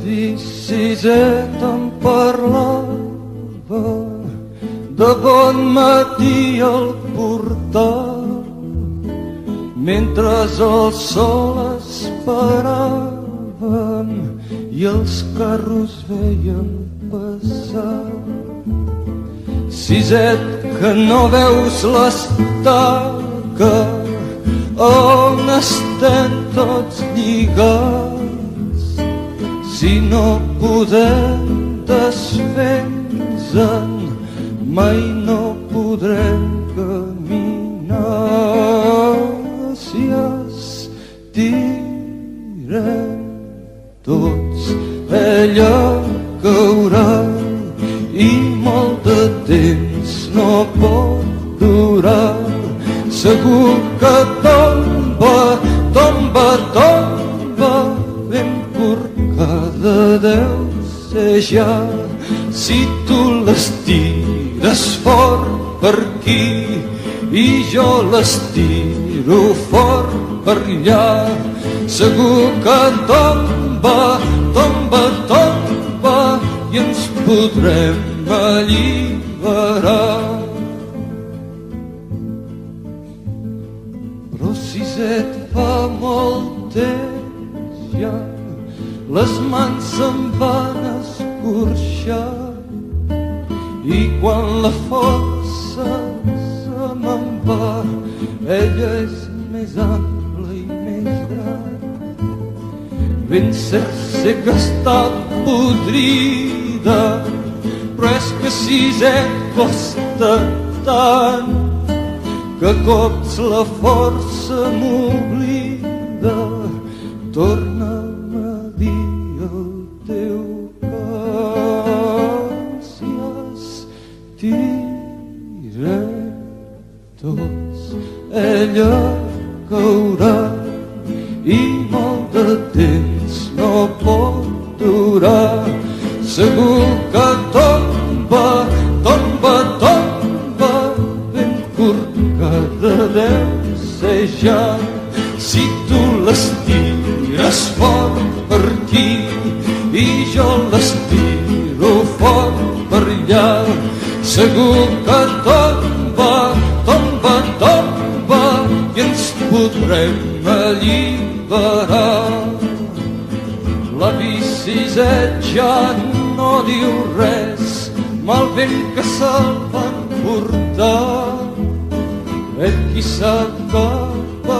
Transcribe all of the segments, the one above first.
16 em parlava de bon matí al portal, mentre el sol esperàvem i els carros veiem passar. Siset, que no veus l'estaca on estem tots lligats, si no podem desfer-nos-en mai no podrem caminar. Si estirem tots ella caurà i molt de temps no pot durar. Segur que tomba, tomba, tomba, ben corcada deu ser ja. Si tu l'estires fort per aquí i jo l'estiro fort per allà, segur que tomba, tomba, tomba i ens podrem alliberar. Però Siset, fa molt temps ja les mans se'm van escorxar i quan la força se me'n va, ella és més ampla i més gran. Ben cert sé que està podrida, però és que Siset costa tant que cops la força m'oblida. Torna'm a dir el teu cant. Si estirem tots ella caurà i molt de temps no pot durar. Segur que tomba, tomba, tomba, ben corcada deu ser ja. Si tu l'estires fort per aquí i jo l'estiro fort per allà, segur que tomba, tomba, tomba i ens podrem alliberar. L'avi Siset ja no diu res, mal vent que se'l van portar. Ell qui sap cap a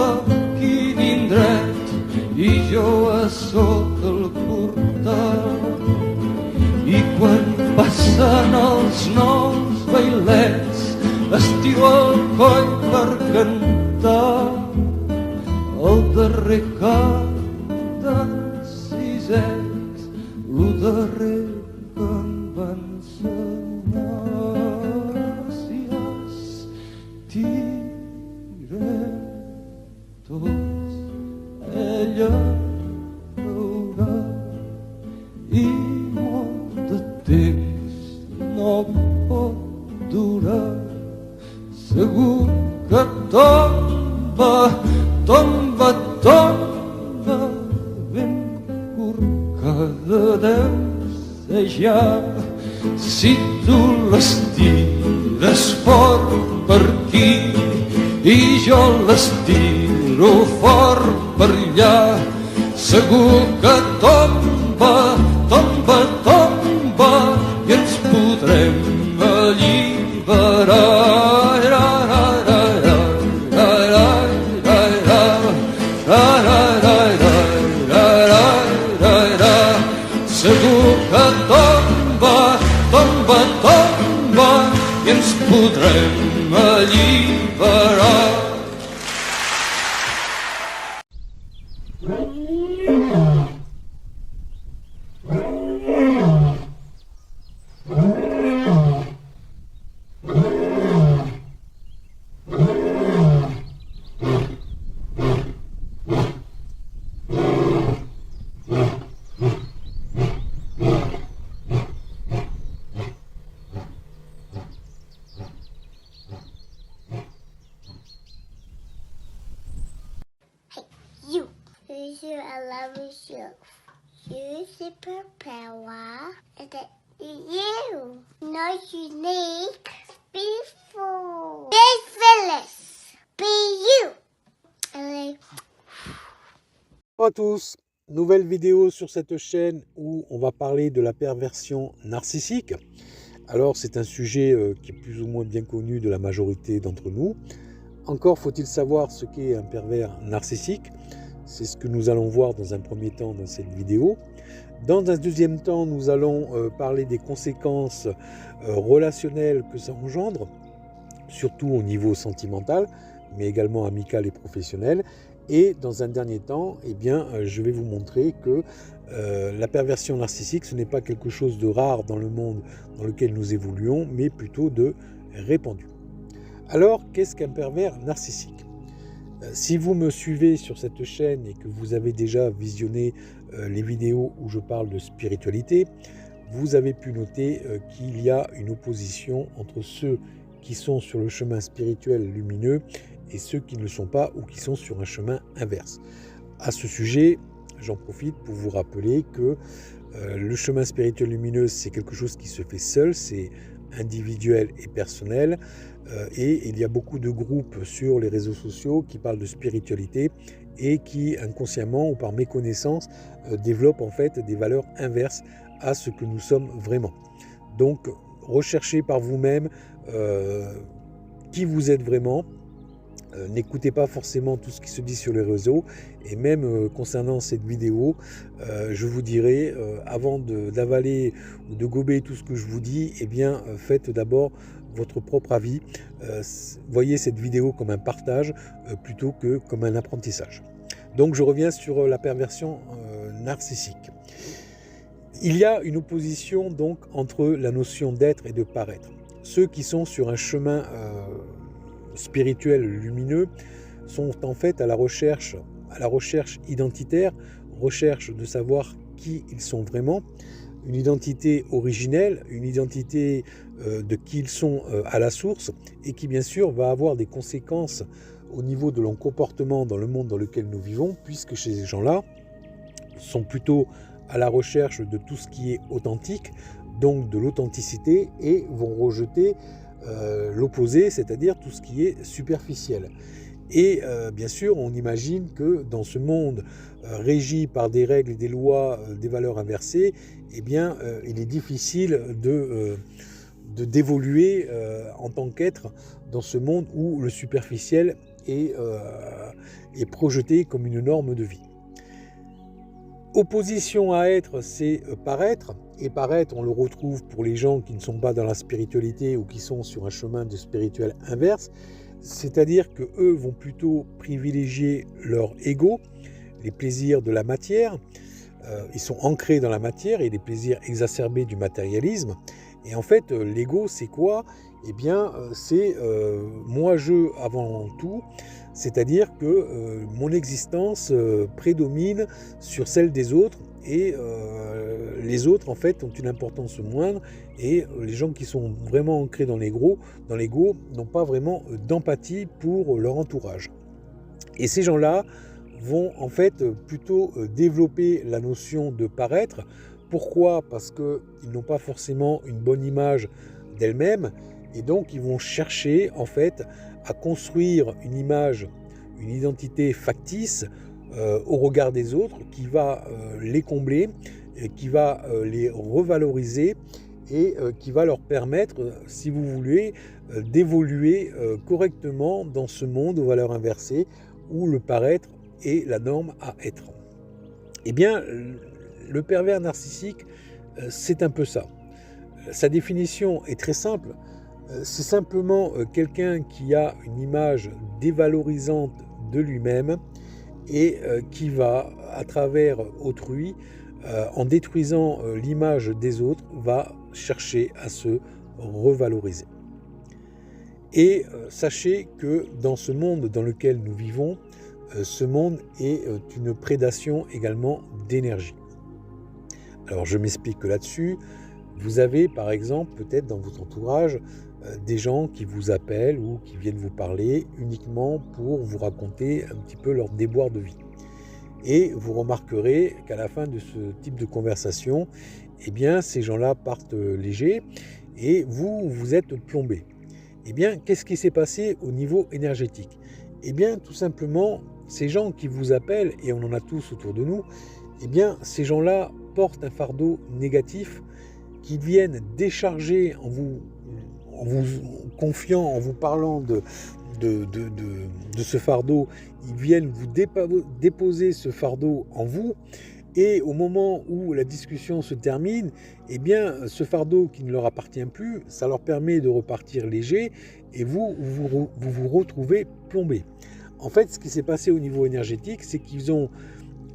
quin indret i jo a sota el portal. I quan passen els nous bailets estiro el coll per cantar el darrer cant d'en Siset, lo darrer que em va ensenyar. Si estirem tots ella caurà i molt de temps no pot durar. Segur que tomba, tomba, tomba, ben corcada deu ser ja. Si tu l'estires fort per aquí i jo l'estiro fort per allà, segur que tomba, tomba, tomba i ens podrem alliberar. Segur que tomba, tomba, tomba i ens podrem alliberar. You. I love you. You superpower that you not unique, beautiful, fearless, be you. Allez. Bonjour à tous, nouvelle vidéo sur cette chaîne où on va parler de la perversion narcissique. Alors c'est un sujet qui est plus ou moins bien connu de la majorité d'entre nous. Encore faut-il savoir ce qu'est un pervers narcissique. C'est ce que nous allons voir dans un premier temps dans cette vidéo. Dans un deuxième temps, nous allons parler des conséquences relationnelles que ça engendre, surtout au niveau sentimental, mais également amical et professionnel. Et dans un dernier temps, je vais vous montrer que la perversion narcissique, ce n'est pas quelque chose de rare dans le monde dans lequel nous évoluons, mais plutôt de répandu. Alors, qu'est-ce qu'un pervers narcissique ? Si vous me suivez sur cette chaîne et que vous avez déjà visionné les vidéos où je parle de spiritualité, vous avez pu noter qu'il y a une opposition entre ceux qui sont sur le chemin spirituel lumineux et ceux qui ne le sont pas ou qui sont sur un chemin inverse. À ce sujet, j'en profite pour vous rappeler que le chemin spirituel lumineux, c'est quelque chose qui se fait seul, c'est individuel et personnel, et il y a beaucoup de groupes sur les réseaux sociaux qui parlent de spiritualité et qui inconsciemment ou par méconnaissance développent en fait des valeurs inverses à ce que nous sommes vraiment. Donc recherchez par vous-même qui vous êtes vraiment. N'écoutez pas forcément tout ce qui se dit sur les réseaux, et même concernant cette vidéo, je vous dirais, avant d'avaler ou de gober tout ce que je vous dis, faites d'abord votre propre avis. Voyez cette vidéo comme un partage plutôt que comme un apprentissage. Donc je reviens sur la perversion narcissique. Il y a une opposition donc entre la notion d'être et de paraître. Ceux qui sont sur un chemin spirituel lumineux sont en fait à la recherche identitaire, recherche de savoir qui ils sont vraiment, une identité originelle, une identité de qui ils sont à la source, et qui bien sûr va avoir des conséquences au niveau de leur comportement dans le monde dans lequel nous vivons, puisque ces gens-là sont plutôt à la recherche de tout ce qui est authentique, donc de l'authenticité, et vont rejeter l'opposé, c'est-à-dire tout ce qui est superficiel. Et bien sûr, on imagine que dans ce monde régi par des règles et des lois, des valeurs inversées, il est difficile d'évoluer en tant qu'être dans ce monde où le superficiel est projeté comme une norme de vie. Opposition à être, c'est paraître. Et paraître, on le retrouve pour les gens qui ne sont pas dans la spiritualité ou qui sont sur un chemin de spirituel inverse. C'est-à-dire qu'eux vont plutôt privilégier leur ego, les plaisirs de la matière. Ils sont ancrés dans la matière et les plaisirs exacerbés du matérialisme. Et en fait, l'ego, c'est quoi ? C'est moi-je avant tout. C'est-à-dire que mon existence prédomine sur celle des autres, et les autres en fait ont une importance moindre, et les gens qui sont vraiment ancrés dans l'ego n'ont pas vraiment d'empathie pour leur entourage. Et ces gens-là vont en fait plutôt développer la notion de paraître. Pourquoi ? Parce qu'ils n'ont pas forcément une bonne image d'elles-mêmes, et donc ils vont chercher en fait à construire une image, une identité factice au regard des autres, qui va les combler, qui va les revaloriser, et qui va leur permettre, si vous voulez, d'évoluer correctement dans ce monde aux valeurs inversées où le paraître est la norme à être. Le pervers narcissique, c'est un peu ça. Sa définition est très simple. C'est simplement quelqu'un qui a une image dévalorisante de lui-même et qui va, à travers autrui, en détruisant l'image des autres, va chercher à se revaloriser. Et sachez que dans ce monde dans lequel nous vivons, ce monde est une prédation également d'énergie. Alors je m'explique là-dessus. Vous avez par exemple peut-être dans votre entourage des gens qui vous appellent ou qui viennent vous parler uniquement pour vous raconter un petit peu leur déboire de vie. Et vous remarquerez qu'à la fin de ce type de conversation, eh bien, ces gens-là partent légers et vous êtes plombé. Eh bien, qu'est-ce qui s'est passé au niveau énergétique? Eh bien, tout simplement, ces gens qui vous appellent, et on en a tous autour de nous, eh bien, ces gens-là portent un fardeau négatif qu'ils viennent décharger en vous confiant, en vous parlant de ce fardeau. Ils viennent vous déposer ce fardeau en vous, et au moment où la discussion se termine, eh bien, ce fardeau qui ne leur appartient plus, ça leur permet de repartir léger, et vous retrouvez plombé. En fait, ce qui s'est passé au niveau énergétique, c'est qu'ils ont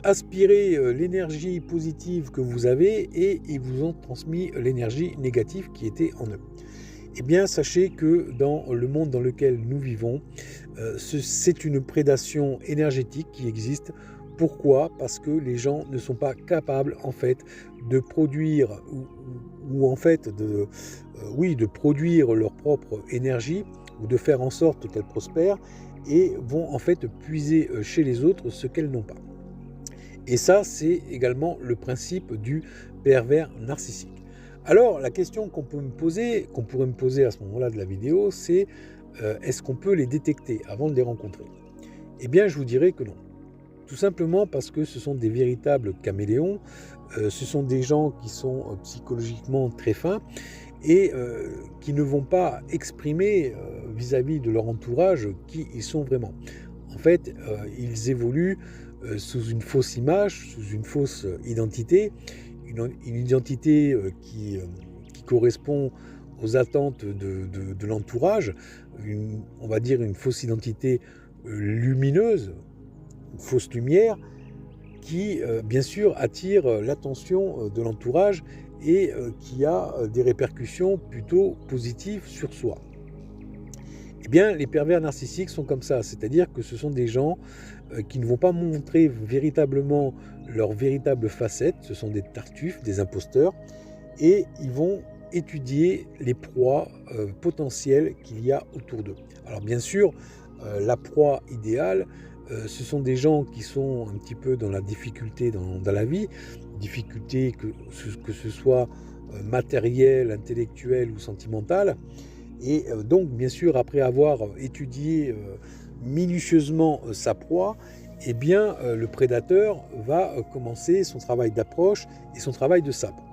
aspiré l'énergie positive que vous avez et ils vous ont transmis l'énergie négative qui était en eux. Eh bien, sachez que dans le monde dans lequel nous vivons, c'est une prédation énergétique qui existe. Pourquoi? Parce que les gens ne sont pas capables en fait de produire ou en fait de produire leur propre énergie ou de faire en sorte qu'elle prospère, et vont en fait puiser chez les autres ce qu'elles n'ont pas. Et ça, c'est également le principe du pervers narcissique. Alors, la question qu'on pourrait me poser à ce moment-là de la vidéo, c'est est-ce qu'on peut les détecter avant de les rencontrer? Eh bien, je vous dirais que non. Tout simplement parce que ce sont des véritables caméléons, ce sont des gens qui sont psychologiquement très fins et qui ne vont pas exprimer vis-à-vis de leur entourage qui ils sont vraiment. En fait, ils évoluent sous une fausse image, sous une fausse identité, une identité qui correspond aux attentes de l'entourage, on va dire une fausse identité lumineuse, une fausse lumière, qui bien sûr attire l'attention de l'entourage et qui a des répercussions plutôt positives sur soi. Eh bien, les pervers narcissiques sont comme ça, c'est-à-dire que ce sont des gens qui ne vont pas montrer véritablement leur véritable facette, ce sont des tartuffes, des imposteurs, et ils vont étudier les proies potentielles qu'il y a autour d'eux. Alors bien sûr, la proie idéale, ce sont des gens qui sont un petit peu dans la difficulté dans la vie, difficulté que ce soit matérielle, intellectuelle ou sentimentale. Et donc, bien sûr, après avoir étudié minutieusement sa proie, eh bien, le prédateur va commencer son travail d'approche et son travail de sabre.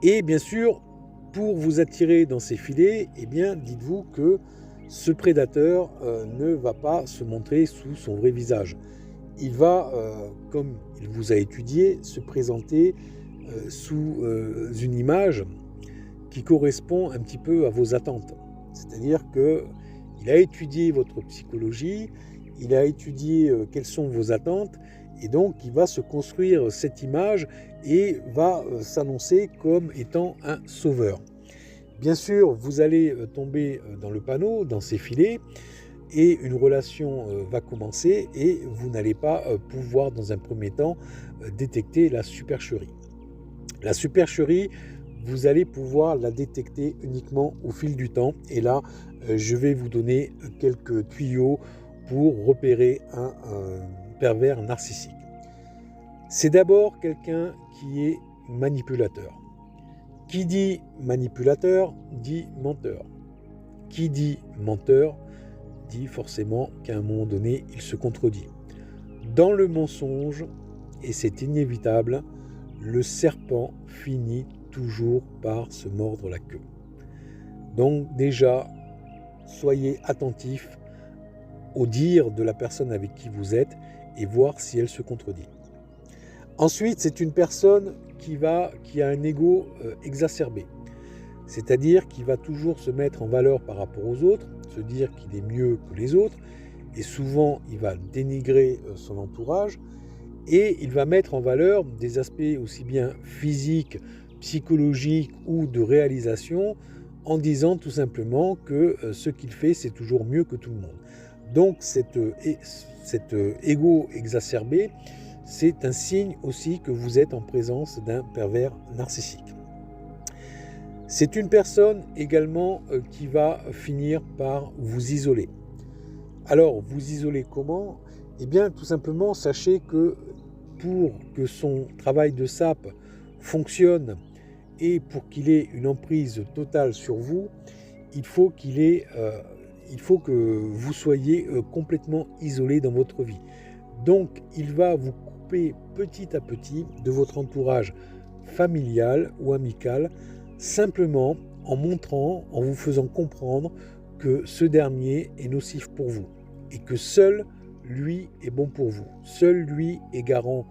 Et bien sûr, pour vous attirer dans ses filets, eh bien, dites-vous que ce prédateur ne va pas se montrer sous son vrai visage. Il va, comme il vous a étudié, se présenter sous une image qui correspond un petit peu à vos attentes. C'est-à-dire qu'il a étudié votre psychologie, il a étudié quelles sont vos attentes, et donc il va se construire cette image et va s'annoncer comme étant un sauveur. Bien sûr, vous allez tomber dans le panneau, dans ses filets, et une relation va commencer et vous n'allez pas pouvoir dans un premier temps détecter la supercherie. La supercherie, vous allez pouvoir la détecter uniquement au fil du temps, et là je vais vous donner quelques tuyaux pour repérer un pervers narcissique. C'est d'abord quelqu'un qui est manipulateur. Qui dit manipulateur dit menteur. Qui dit menteur dit forcément qu'à un moment donné, il se contredit. Dans le mensonge, et c'est inévitable, le serpent finit toujours par se mordre la queue. Donc déjà, soyez attentifs au dire de la personne avec qui vous êtes et voir si elle se contredit. Ensuite, c'est une personne qui a un ego exacerbé, c'est-à-dire qui va toujours se mettre en valeur par rapport aux autres, se dire qu'il est mieux que les autres, et souvent il va dénigrer son entourage, et il va mettre en valeur des aspects aussi bien physiques, psychologiques ou de réalisation, en disant tout simplement que ce qu'il fait, c'est toujours mieux que tout le monde. Donc cet ego exacerbé, c'est un signe aussi que vous êtes en présence d'un pervers narcissique. C'est une personne également qui va finir par vous isoler. Alors, vous isoler comment? Eh bien, tout simplement, sachez que pour que son travail de sape fonctionne et pour qu'il ait une emprise totale sur vous, il faut que vous soyez complètement isolé dans votre vie. Donc, il va vous couper petit à petit de votre entourage familial ou amical, simplement en montrant, en vous faisant comprendre que ce dernier est nocif pour vous et que seul lui est bon pour vous. Seul lui est garant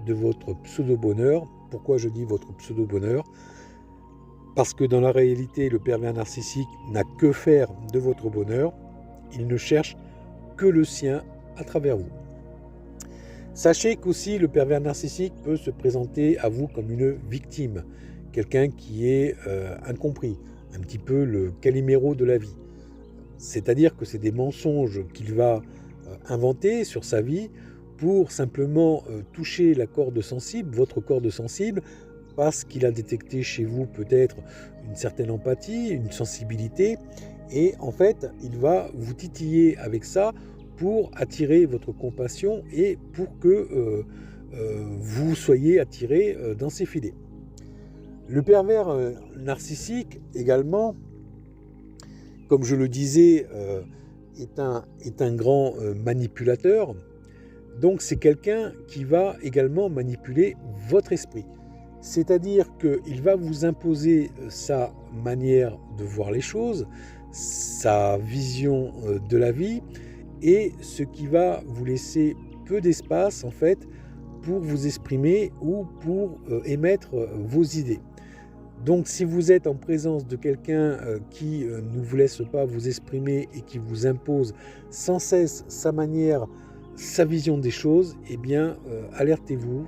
de votre pseudo-bonheur. Pourquoi je dis votre pseudo-bonheur ? Parce que dans la réalité, le pervers narcissique n'a que faire de votre bonheur. Il ne cherche que le sien à travers vous. Sachez qu'aussi le pervers narcissique peut se présenter à vous comme une victime, quelqu'un qui est incompris, un petit peu le Calimero de la vie. C'est-à-dire que c'est des mensonges qu'il va inventer sur sa vie pour simplement toucher la corde sensible, votre corde sensible, parce qu'il a détecté chez vous peut-être une certaine empathie, une sensibilité, et en fait, il va vous titiller avec ça pour attirer votre compassion et pour que vous soyez attiré dans ses filets. Le pervers narcissique également, comme je le disais, est un grand manipulateur. Donc c'est quelqu'un qui va également manipuler votre esprit. C'est-à-dire qu'il va vous imposer sa manière de voir les choses, sa vision de la vie, et ce qui va vous laisser peu d'espace en fait pour vous exprimer ou pour émettre vos idées. Donc si vous êtes en présence de quelqu'un qui ne vous laisse pas vous exprimer et qui vous impose sans cesse sa manière, sa vision des choses, eh bien alertez-vous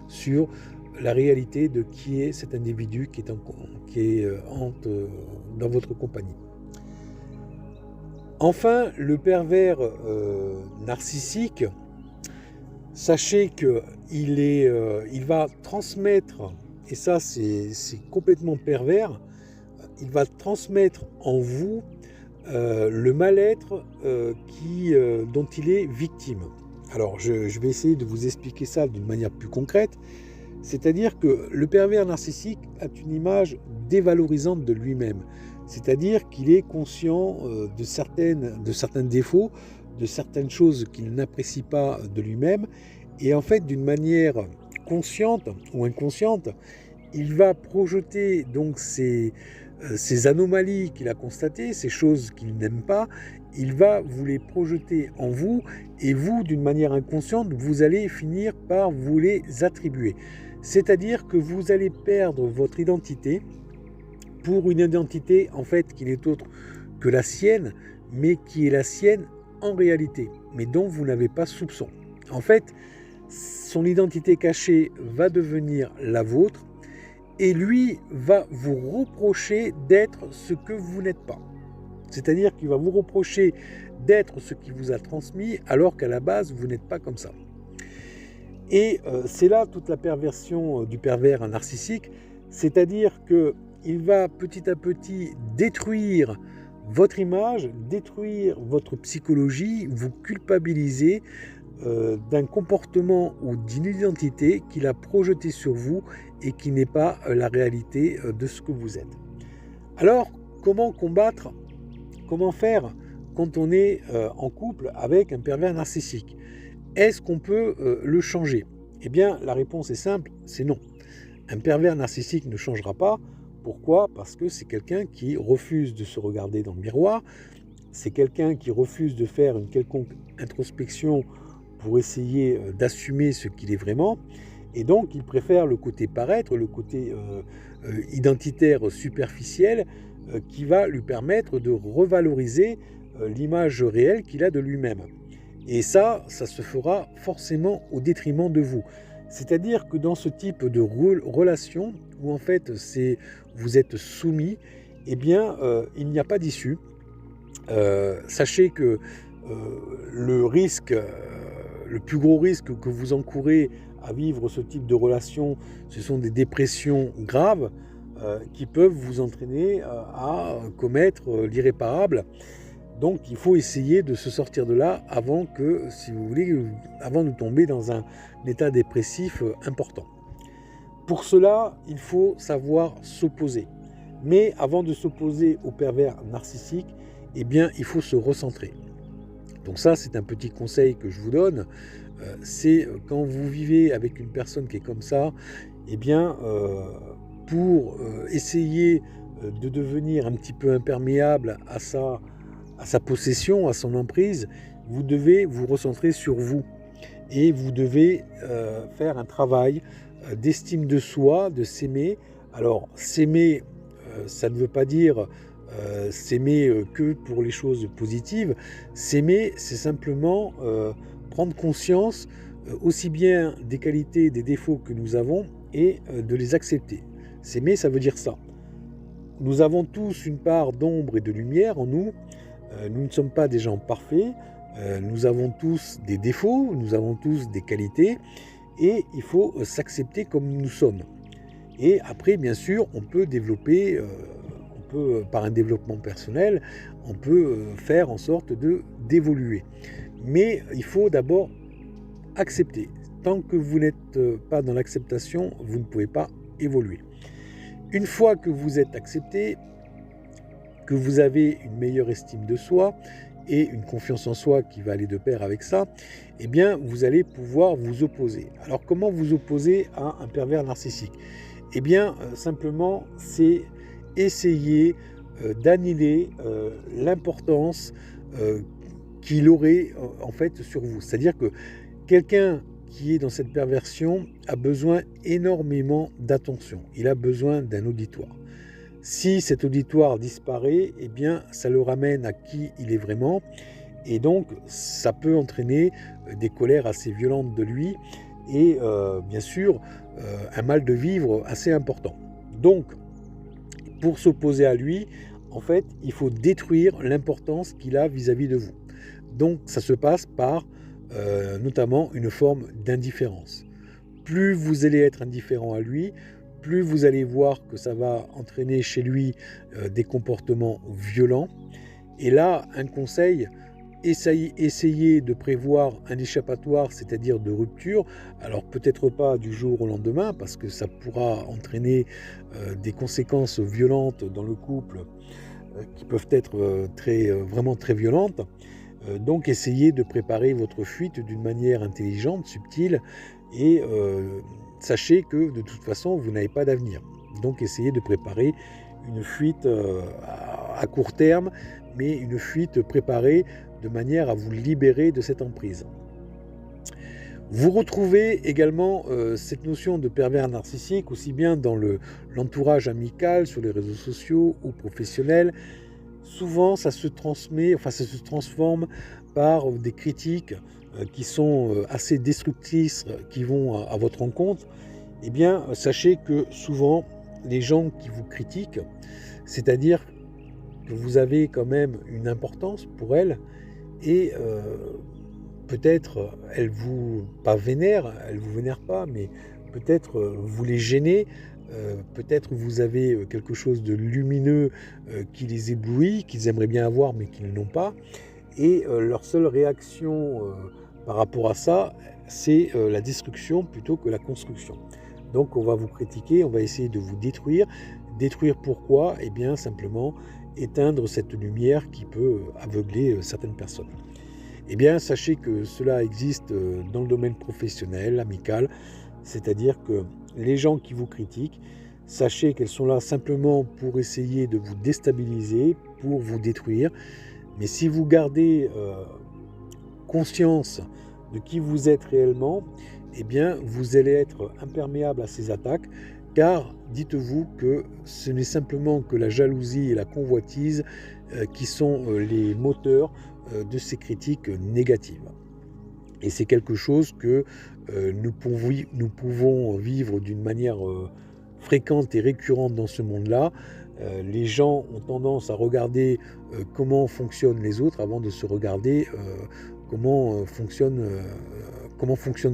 sur la réalité de qui est cet individu qui est dans votre compagnie. Enfin, le pervers narcissique, sachez qu'il va transmettre, et ça c'est complètement pervers, il va transmettre en vous le mal-être dont il est victime. Alors je vais essayer de vous expliquer ça d'une manière plus concrète. C'est-à-dire que le pervers narcissique a une image dévalorisante de lui-même. C'est-à-dire qu'il est conscient de certains défauts, de certaines choses qu'il n'apprécie pas de lui-même. Et en fait, d'une manière consciente ou inconsciente, il va projeter donc ces anomalies qu'il a constatées, ces choses qu'il n'aime pas, il va vous les projeter en vous et vous, d'une manière inconsciente, vous allez finir par vous les attribuer. C'est-à-dire que vous allez perdre votre identité pour une identité en fait qui n'est autre que la sienne, mais qui est la sienne en réalité, mais dont vous n'avez pas soupçon. En fait, son identité cachée va devenir la vôtre et lui va vous reprocher d'être ce que vous n'êtes pas. C'est-à-dire qu'il va vous reprocher d'être ce qui vous a transmis alors qu'à la base, vous n'êtes pas comme ça. Et c'est là toute la perversion du pervers narcissique, c'est-à-dire qu'il va petit à petit détruire votre image, détruire votre psychologie, vous culpabiliser d'un comportement ou d'une identité qu'il a projeté sur vous et qui n'est pas la réalité de ce que vous êtes. Alors, comment combattre, comment faire quand on est en couple avec un pervers narcissique ? Est-ce qu'on peut le changer ? Eh bien, la réponse est simple, c'est non. Un pervers narcissique ne changera pas. Pourquoi ? Parce que c'est quelqu'un qui refuse de se regarder dans le miroir, c'est quelqu'un qui refuse de faire une quelconque introspection pour essayer d'assumer ce qu'il est vraiment, et donc il préfère le côté paraître, le côté identitaire superficiel qui va lui permettre de revaloriser l'image réelle qu'il a de lui-même. Et ça se fera forcément au détriment de vous. C'est-à-dire que dans ce type de relation, où en fait vous êtes soumis, eh bien il n'y a pas d'issue. Sachez que le plus gros risque que vous encourez à vivre ce type de relation, ce sont des dépressions graves qui peuvent vous entraîner à commettre l'irréparable. Donc il faut essayer de se sortir de là avant que, si vous voulez, avant de tomber dans un état dépressif important. Pour cela, il faut savoir s'opposer. Mais avant de s'opposer au pervers narcissique, eh bien, il faut se recentrer. Donc ça, c'est un petit conseil que je vous donne. C'est quand vous vivez avec une personne qui est comme ça, eh bien, pour essayer de devenir un petit peu imperméable à sa possession, à son emprise, vous devez vous recentrer sur vous. Et vous devez faire un travail d'estime de soi, de s'aimer. Alors, s'aimer, ça ne veut pas dire s'aimer que pour les choses positives. S'aimer, c'est simplement prendre conscience aussi bien des qualités, des défauts que nous avons et de les accepter. S'aimer, ça veut dire ça. Nous avons tous une part d'ombre et de lumière en nous. Nous ne sommes pas des gens parfaits. Nous avons tous des défauts, nous avons tous des qualités et il faut s'accepter comme nous sommes. Et après, bien sûr, on peut développer, par un développement personnel, on peut faire en sorte d'évoluer. Mais il faut d'abord accepter. Tant que vous n'êtes pas dans l'acceptation, vous ne pouvez pas évoluer. Une fois que vous êtes accepté, que vous avez une meilleure estime de soi et une confiance en soi qui va aller de pair avec ça, eh bien, vous allez pouvoir vous opposer. Alors, comment vous opposer à un pervers narcissique ? Eh bien, simplement, c'est essayer d'annuler l'importance qu'il aurait en fait sur vous. C'est-à-dire que quelqu'un qui est dans cette perversion a besoin énormément d'attention. Il a besoin d'un auditoire. Si cet auditoire disparaît, eh bien, ça le ramène à qui il est vraiment. Et donc, ça peut entraîner des colères assez violentes de lui et, bien sûr, un mal de vivre assez important. Donc, pour s'opposer à lui, en fait, il faut détruire l'importance qu'il a vis-à-vis de vous. Donc, ça se passe par notamment une forme d'indifférence. Plus vous allez être indifférent à lui, plus vous allez voir que ça va entraîner chez lui des comportements violents. Et là, un conseil, essayez de prévoir un échappatoire, c'est-à-dire de rupture. Alors peut-être pas du jour au lendemain, parce que ça pourra entraîner des conséquences violentes dans le couple qui peuvent être vraiment très violentes. Donc essayez de préparer votre fuite d'une manière intelligente, subtile, et sachez que de toute façon vous n'avez pas d'avenir. Donc essayez de préparer une fuite à court terme, mais une fuite préparée de manière à vous libérer de cette emprise. Vous retrouvez également cette notion de pervers narcissique aussi bien dans l'entourage amical, sur les réseaux sociaux ou professionnels. Souvent, ça se transforme par des critiques qui sont assez destructrices, qui vont à votre encontre. Eh bien, sachez que souvent, les gens qui vous critiquent, c'est-à-dire que vous avez quand même une importance pour elles, et peut-être elles vous pas vénèrent, elles vous vénèrent pas, mais peut-être vous les gênez. Peut-être vous avez quelque chose de lumineux qui les éblouit, qu'ils aimeraient bien avoir mais qu'ils n'ont pas. Et leur seule réaction par rapport à ça, c'est la destruction plutôt que la construction. Donc on va vous critiquer, on va essayer de vous détruire. Détruire pourquoi ? Eh bien simplement éteindre cette lumière qui peut aveugler certaines personnes. Eh bien sachez que cela existe dans le domaine professionnel, amical, c'est-à-dire que les gens qui vous critiquent, sachez qu'elles sont là simplement pour essayer de vous déstabiliser, pour vous détruire. Mais si vous gardez conscience de qui vous êtes réellement, eh bien, vous allez être imperméable à ces attaques, car dites-vous que ce n'est simplement que la jalousie et la convoitise qui sont les moteurs de ces critiques négatives. Et c'est quelque chose que nous pouvons vivre d'une manière fréquente et récurrente dans ce monde-là. Les gens ont tendance à regarder comment fonctionnent les autres avant de se regarder comment fonctionne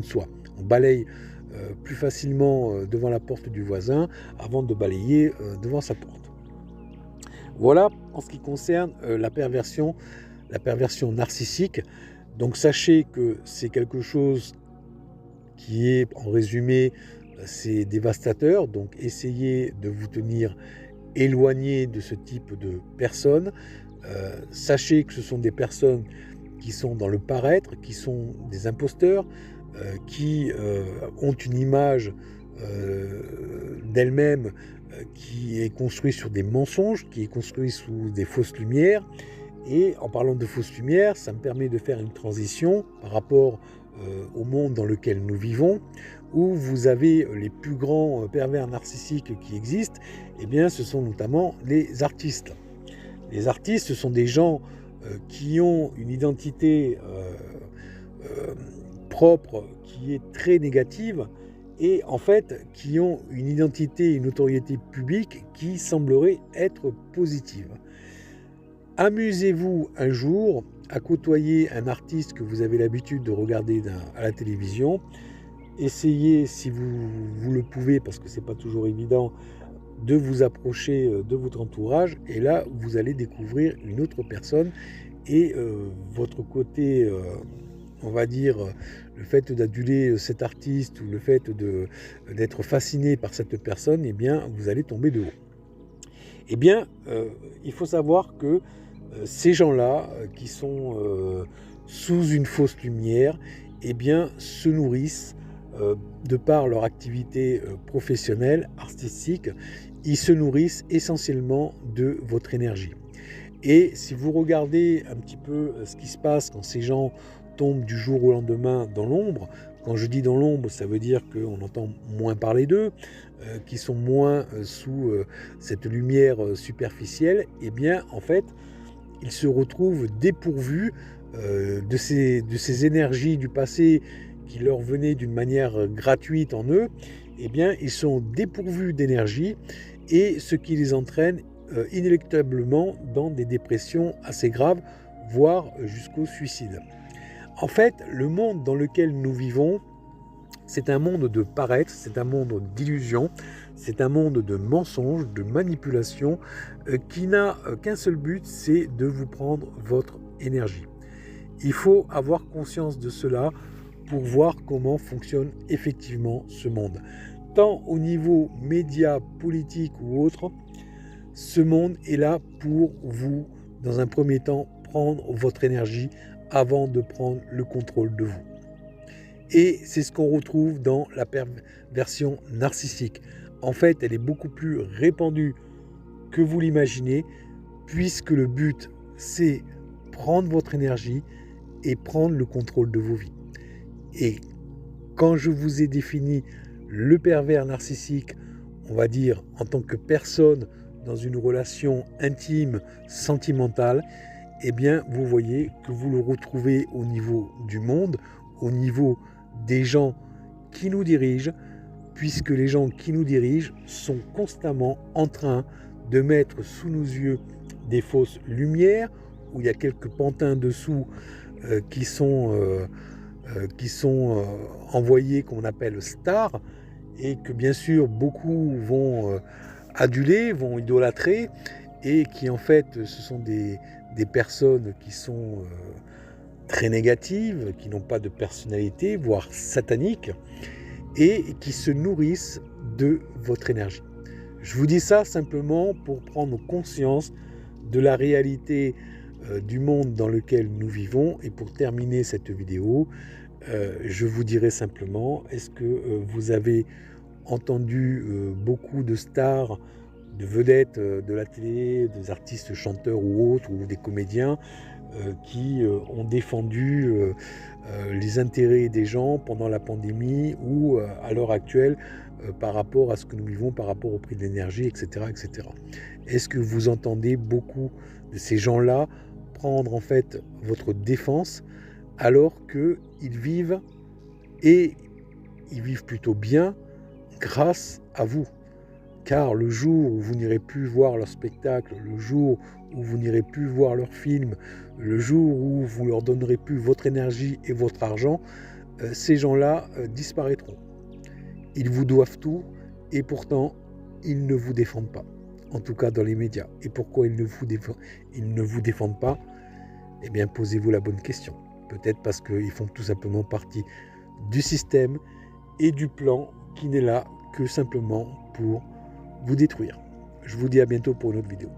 soi. On balaye plus facilement devant la porte du voisin avant de balayer devant sa porte. Voilà en ce qui concerne la perversion la perversion narcissique. Donc sachez que c'est quelque chose qui est, en résumé, c'est dévastateur. Donc essayez de vous tenir éloigné de ce type de personnes. Sachez que ce sont des personnes qui sont dans le paraître, qui sont des imposteurs, qui ont une image d'elle-même qui est construite sur des mensonges, qui est construite sous des fausses lumières. Et en parlant de fausses lumières, ça me permet de faire une transition par rapport au monde dans lequel nous vivons, où vous avez les plus grands pervers narcissiques qui existent. Eh bien, ce sont notamment les artistes. Les artistes, ce sont des gens qui ont une identité propre qui est très négative et en fait qui ont une identité, une notoriété publique qui semblerait être positive. Amusez-vous un jour à côtoyer un artiste que vous avez l'habitude de regarder à la télévision. Essayez, si vous le pouvez, parce que c'est pas toujours évident, de vous approcher de votre entourage et là vous allez découvrir une autre personne et votre côté, on va dire, le fait d'aduler cet artiste ou le fait d'être fasciné par cette personne, eh bien vous allez tomber de haut. Eh bien, il faut savoir que ces gens-là qui sont sous une fausse lumière, eh bien se nourrissent de par leur activité professionnelle, artistique, ils se nourrissent essentiellement de votre énergie. Et si vous regardez un petit peu ce qui se passe quand ces gens tombent du jour au lendemain dans l'ombre, quand je dis dans l'ombre, ça veut dire qu'on entend moins parler d'eux, qu'ils sont moins sous cette lumière superficielle, eh bien en fait, ils se retrouvent dépourvus de ces énergies du passé qui leur venaient d'une manière gratuite en eux. Eh bien, ils sont dépourvus d'énergie et ce qui les entraîne inéluctablement dans des dépressions assez graves, voire jusqu'au suicide. En fait, le monde dans lequel nous vivons, c'est un monde de paraître, c'est un monde d'illusion, c'est un monde de mensonges, de manipulation, qui n'a qu'un seul but, c'est de vous prendre votre énergie. Il faut avoir conscience de cela pour voir comment fonctionne effectivement ce monde. Tant au niveau média, politique ou autre, ce monde est là pour vous, dans un premier temps, prendre votre énergie avant de prendre le contrôle de vous. Et c'est ce qu'on retrouve dans la perversion narcissique. En fait, elle est beaucoup plus répandue que vous l'imaginez, puisque le but, c'est prendre votre énergie et prendre le contrôle de vos vies. Et quand je vous ai défini le pervers narcissique, on va dire en tant que personne dans une relation intime, sentimentale, eh bien vous voyez que vous le retrouvez au niveau du monde, au niveau des gens qui nous dirigent, puisque les gens qui nous dirigent sont constamment en train de mettre sous nos yeux des fausses lumières, où il y a quelques pantins dessous qui sont envoyés, qu'on appelle stars, et que bien sûr beaucoup vont aduler, vont idolâtrer, et qui en fait ce sont des personnes qui sont très négatives, qui n'ont pas de personnalité, voire sataniques, et qui se nourrissent de votre énergie. Je vous dis ça simplement pour prendre conscience de la réalité du monde dans lequel nous vivons. Et pour terminer cette vidéo, je vous dirai simplement, est-ce que vous avez entendu beaucoup de stars, de vedettes de la télé, des artistes chanteurs ou autres, ou des comédiens qui ont défendu les intérêts des gens pendant la pandémie ou à l'heure actuelle par rapport à ce que nous vivons, par rapport au prix de l'énergie, etc., etc. Est-ce que vous entendez beaucoup de ces gens-là prendre en fait votre défense alors qu'ils vivent, et ils vivent plutôt bien grâce à vous? Car le jour où vous n'irez plus voir leur spectacle, le jour où vous n'irez plus voir leurs films, le jour où vous leur donnerez plus votre énergie et votre argent, ces gens-là disparaîtront. Ils vous doivent tout et pourtant ils ne vous défendent pas, en tout cas dans les médias. Et pourquoi ils ne vous défendent pas? Eh bien, posez-vous la bonne question. Peut-être parce qu'ils font tout simplement partie du système et du plan qui n'est là que simplement pour vous détruire. Je vous dis à bientôt pour une autre vidéo.